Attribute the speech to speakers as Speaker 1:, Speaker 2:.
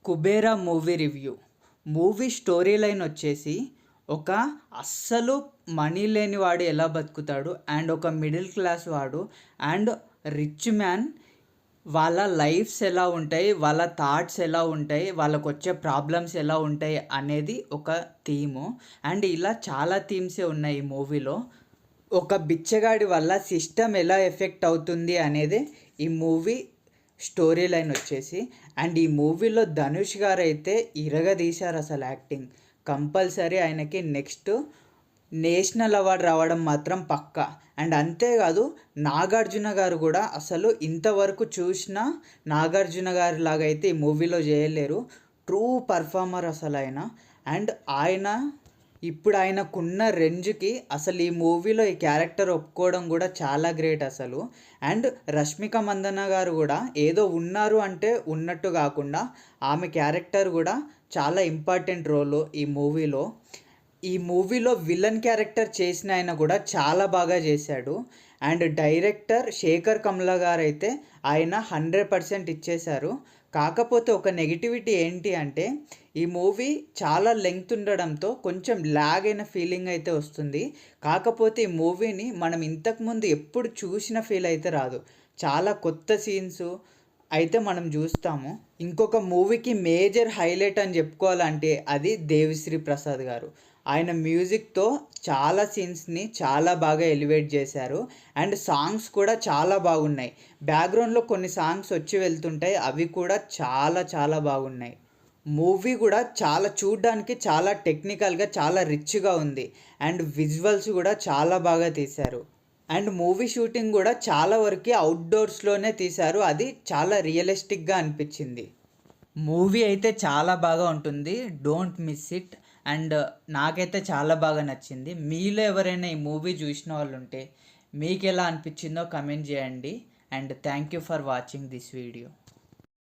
Speaker 1: Kubera movie review. Movie story line వచ్చేసి ఒక అస్సలు మనీ లేని వాడు ఎలా బతుకుతాడు అండ్ ఒక మిడిల్ క్లాస్ వాడు అండ్ రిచ్ మ్యాన్ వాళ్ళ లైఫ్స్ ఎలా ఉంటాయి, వాళ్ళ థాట్స్ ఎలా ఉంటాయి, వాళ్ళకు వచ్చే ప్రాబ్లమ్స్ ఎలా ఉంటాయి అనేది ఒక థీము. అండ్ ఇలా చాలా థీమ్సే ఉన్నాయి ఈ మూవీలో. ఒక బిచ్చగాడి వల్ల సిస్టమ్ ఎలా ఎఫెక్ట్ అవుతుంది అనేది ఈ మూవీ స్టోరీ లైన్ వచ్చేసి. అండ్ ఈ మూవీలో ధనుష్ గారు అయితే ఇరగదీశారు అసలు యాక్టింగ్. కంపల్సరీ ఆయనకి నెక్స్ట్ నేషనల్ అవార్డు రావడం మాత్రం పక్కా. అండ్ అంతేకాదు నాగార్జున గారు కూడా అసలు ఇంతవరకు చూసిన నాగార్జున గారి లాగా అయితే ఈ మూవీలో చేయలేరు. ట్రూ పర్ఫార్మర్ అసలు ఆయన. అండ్ ఆయన ఇప్పుడు ఆయనకున్న రేంజ్కి అసలు ఈ మూవీలో ఈ క్యారెక్టర్ ఒప్పుకోవడం కూడా చాలా గ్రేట్ అసలు. అండ్ రష్మిక మందన్న గారు కూడా ఏదో ఉన్నారు అంటే ఉన్నట్టు కాకుండా ఆమె క్యారెక్టర్ కూడా చాలా ఇంపార్టెంట్ రోలు ఈ మూవీలో. ఈ మూవీలో విలన్ క్యారెక్టర్ చేసిన ఆయన కూడా చాలా బాగా చేశాడు. అండ్ డైరెక్టర్ శేఖర్ కమ్లా గారు అయితే ఆయన 100% ఇచ్చేశారు. కాకపోతే ఒక నెగిటివిటీ ఏంటి అంటే ఈ మూవీ చాలా లెంగ్త్ ఉండడంతో కొంచెం ల్యాగ్ అయిన ఫీలింగ్ అయితే వస్తుంది. కాకపోతే ఈ మూవీని మనం ఇంతకుముందు ఎప్పుడు చూసిన ఫీల్ అయితే రాదు. చాలా కొత్త సీన్స్ అయితే మనం చూస్తాము. ఇంకొక మూవీకి మేజర్ హైలైట్ అని చెప్పుకోవాలంటే అది దేవిశ్రీ ప్రసాద్ గారు. ఆయన మ్యూజిక్తో చాలా సీన్స్ని చాలా బాగా ఎలివేట్ చేశారు. అండ్ సాంగ్స్ కూడా చాలా బాగున్నాయి. బ్యాక్గ్రౌండ్లో కొన్ని సాంగ్స్ వచ్చి వెళ్తుంటాయి, అవి కూడా చాలా చాలా బాగున్నాయి. మూవీ కూడా చాలా చూడ్డానికి చాలా టెక్నికల్గా చాలా రిచ్గా ఉంది. అండ్ విజువల్స్ కూడా చాలా బాగా తీశారు. అండ్ మూవీ షూటింగ్ కూడా చాలా వరకు అవుట్డోర్స్లోనే తీశారు. అది చాలా రియలిస్టిక్గా అనిపించింది. మూవీ అయితే చాలా బాగా ఉంటుంది, డోంట్ మిస్ ఇట్. అండ్ నాకైతే చాలా బాగా నచ్చింది. మీలో ఎవరైనా ఈ మూవీ చూసిన వాళ్ళు ఉంటే మీకు ఎలా అనిపించిందో కమెంట్ చేయండి. And thank you for watching this video.